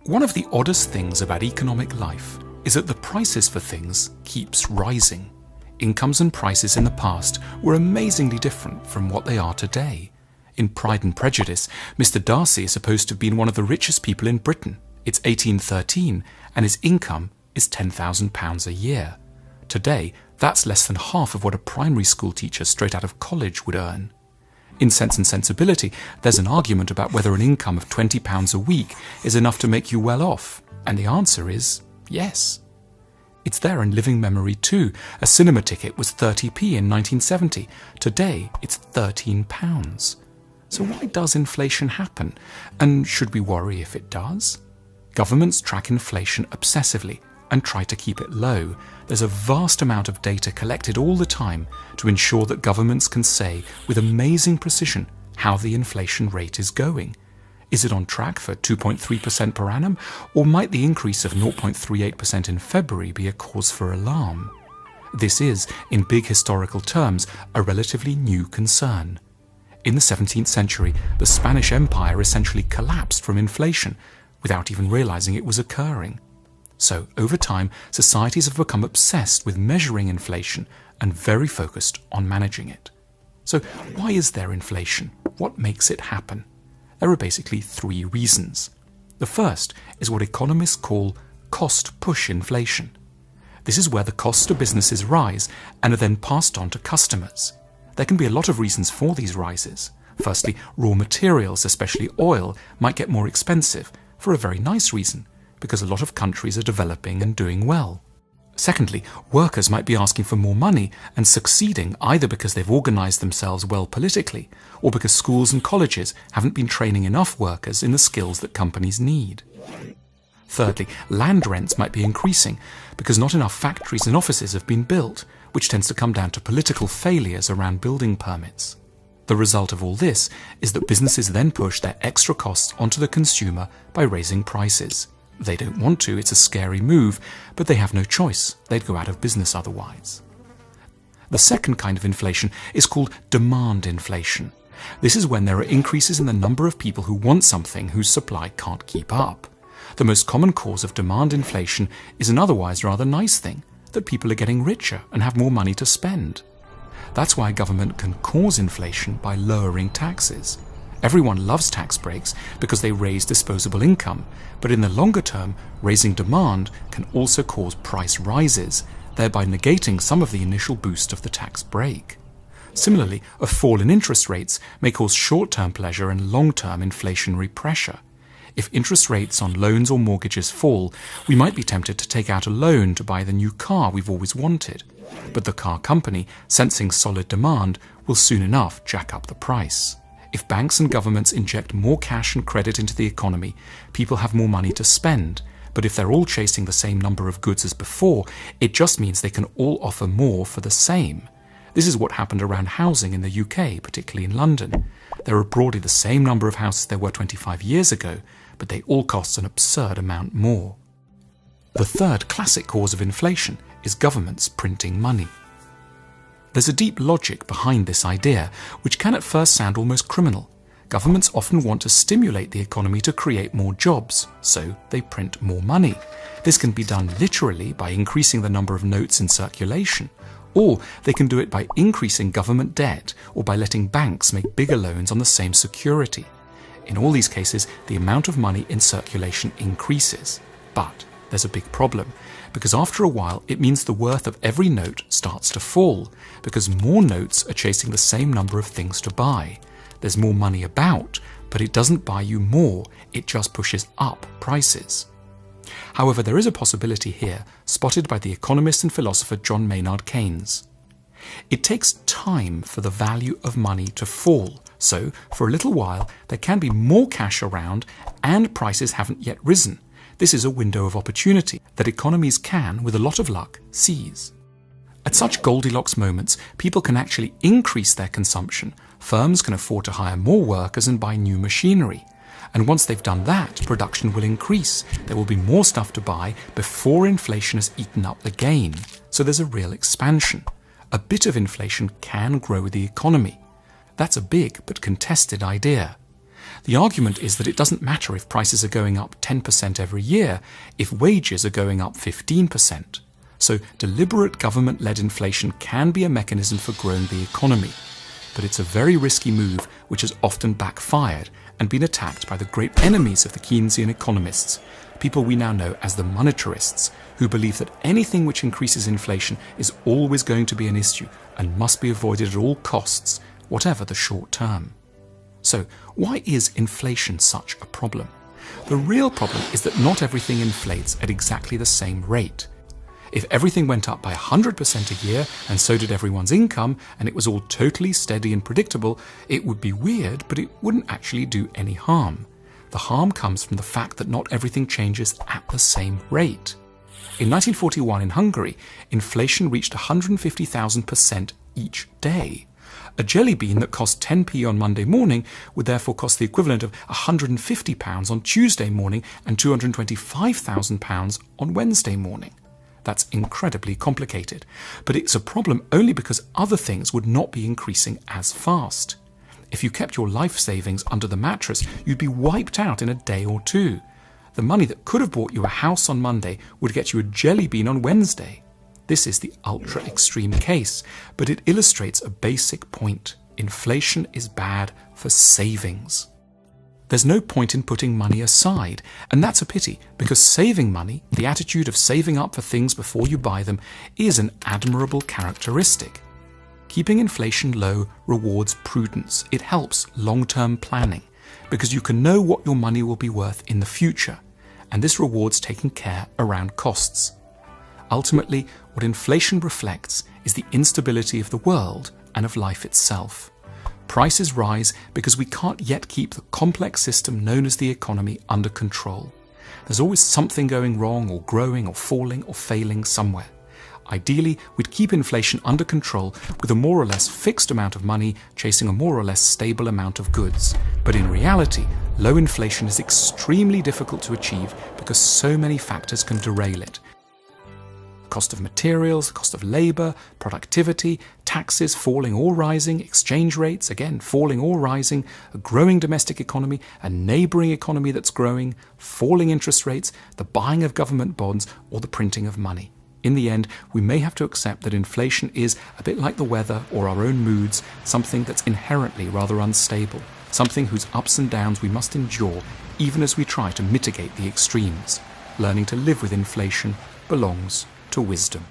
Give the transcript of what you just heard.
One of the oddest things about economic life is that the prices for things keeps rising. Incomes and prices in the past were amazingly different from what they are today. In Pride and Prejudice, Mr. Darcy is supposed to have been one of the richest people in Britain. It's 1813, and his income is £10,000 a year. Today, that's less than half of what a primary school teacher straight out of college would earn. In Sense and Sensibility, there's an argument about whether an income of £20 a week is enough to make you well off, and the answer is yes. It's there in living memory too. A cinema ticket was 30p in 1970. Today, it's £13. So why does inflation happen? And should we worry if it does? Governments track inflation obsessively and try to keep it low. There's a vast amount of data collected all the time to ensure that governments can say with amazing precision how the inflation rate is going. Is it on track for 2.3% per annum, or might the increase of 0.38% in February be a cause for alarm? This is, in big historical terms, a relatively new concern. In the 17th century, the Spanish Empire essentially collapsed from inflation without even realizing it was occurring. So, over time, societies have become obsessed with measuring inflation and very focused on managing it. So, why is there inflation? What makes it happen? There are basically three reasons. The first is what economists call cost-push inflation. This is where the costs to businesses rise and are then passed on to customers. There can be a lot of reasons for these rises. Firstly, raw materials, especially oil, might get more expensive for a very nice reason, because a lot of countries are developing and doing well. Secondly, workers might be asking for more money and succeeding either because they've organised themselves well politically or because schools and colleges haven't been training enough workers in the skills that companies need. Thirdly, land rents might be increasing because not enough factories and offices have been built, which tends to come down to political failures around building permits. The result of all this is that businesses then push their extra costs onto the consumer by raising prices. They don't want to, it's a scary move, but they have no choice. They'd go out of business otherwise. The second kind of inflation is called demand inflation. This is when there are increases in the number of people who want something whose supply can't keep up. The most common cause of demand inflation is an otherwise rather nice thing, that people are getting richer and have more money to spend. That's why government can cause inflation by lowering taxes. Everyone loves tax breaks because they raise disposable income, but in the longer term, raising demand can also cause price rises, thereby negating some of the initial boost of the tax break. Similarly, a fall in interest rates may cause short-term pleasure and long-term inflationary pressure. If interest rates on loans or mortgages fall, we might be tempted to take out a loan to buy the new car we've always wanted. But the car company, sensing solid demand, will soon enough jack up the price. If banks and governments inject more cash and credit into the economy, people have more money to spend. But if they're all chasing the same number of goods as before, it just means they can all offer more for the same. This is what happened around housing in the UK, particularly in London. There are broadly the same number of houses there were 25 years ago, but they all cost an absurd amount more. The third classic cause of inflation is governments printing money. There's a deep logic behind this idea, which can at first sound almost criminal. Governments often want to stimulate the economy to create more jobs, so they print more money. This can be done literally by increasing the number of notes in circulation, or they can do it by increasing government debt or by letting banks make bigger loans on the same security. In all these cases, the amount of money in circulation increases. But there's a big problem, because after a while it means the worth of every note starts to fall, because more notes are chasing the same number of things to buy. There's more money about, but it doesn't buy you more, it just pushes up prices. However, there is a possibility here, spotted by the economist and philosopher John Maynard Keynes. It takes time for the value of money to fall, so for a little while there can be more cash around and prices haven't yet risen. This is a window of opportunity that economies can, with a lot of luck, seize. At such Goldilocks moments, people can actually increase their consumption. Firms can afford to hire more workers and buy new machinery. And once they've done that, production will increase. There will be more stuff to buy before inflation has eaten up the gain. So there's a real expansion. A bit of inflation can grow the economy. That's a big but contested idea. The argument is that it doesn't matter if prices are going up 10% every year if wages are going up 15%. So deliberate government-led inflation can be a mechanism for growing the economy. But it's a very risky move which has often backfired and been attacked by the great enemies of the Keynesian economists, people we now know as the monetarists, who believe that anything which increases inflation is always going to be an issue and must be avoided at all costs, whatever the short term. So, why is inflation such a problem? The real problem is that not everything inflates at exactly the same rate. If everything went up by 100% a year, and so did everyone's income, and it was all totally steady and predictable, it would be weird, but it wouldn't actually do any harm. The harm comes from the fact that not everything changes at the same rate. In 1941 in Hungary, inflation reached 150,000% each day. A jelly bean that cost 10p on Monday morning would therefore cost the equivalent of £150 on Tuesday morning and £225,000 on Wednesday morning. That's incredibly complicated, but it's a problem only because other things would not be increasing as fast. If you kept your life savings under the mattress, you'd be wiped out in a day or two. The money that could have bought you a house on Monday would get you a jelly bean on Wednesday. This is the ultra-extreme case, but it illustrates a basic point. Inflation is bad for savings. There's no point in putting money aside, and that's a pity, because saving money, the attitude of saving up for things before you buy them, is an admirable characteristic. Keeping inflation low rewards prudence. It helps long-term planning, because you can know what your money will be worth in the future, and this rewards taking care around costs. Ultimately, what inflation reflects is the instability of the world and of life itself. Prices rise because we can't yet keep the complex system known as the economy under control. There's always something going wrong or growing or falling or failing somewhere. Ideally, we'd keep inflation under control with a more or less fixed amount of money chasing a more or less stable amount of goods. But in reality, low inflation is extremely difficult to achieve because so many factors can derail it. Cost of materials, cost of labour, productivity, taxes falling or rising, exchange rates, again, falling or rising, a growing domestic economy, a neighbouring economy that's growing, falling interest rates, the buying of government bonds, or the printing of money. In the end, we may have to accept that inflation is, a bit like the weather or our own moods, something that's inherently rather unstable, something whose ups and downs we must endure even as we try to mitigate the extremes. Learning to live with inflation belongs to wisdom.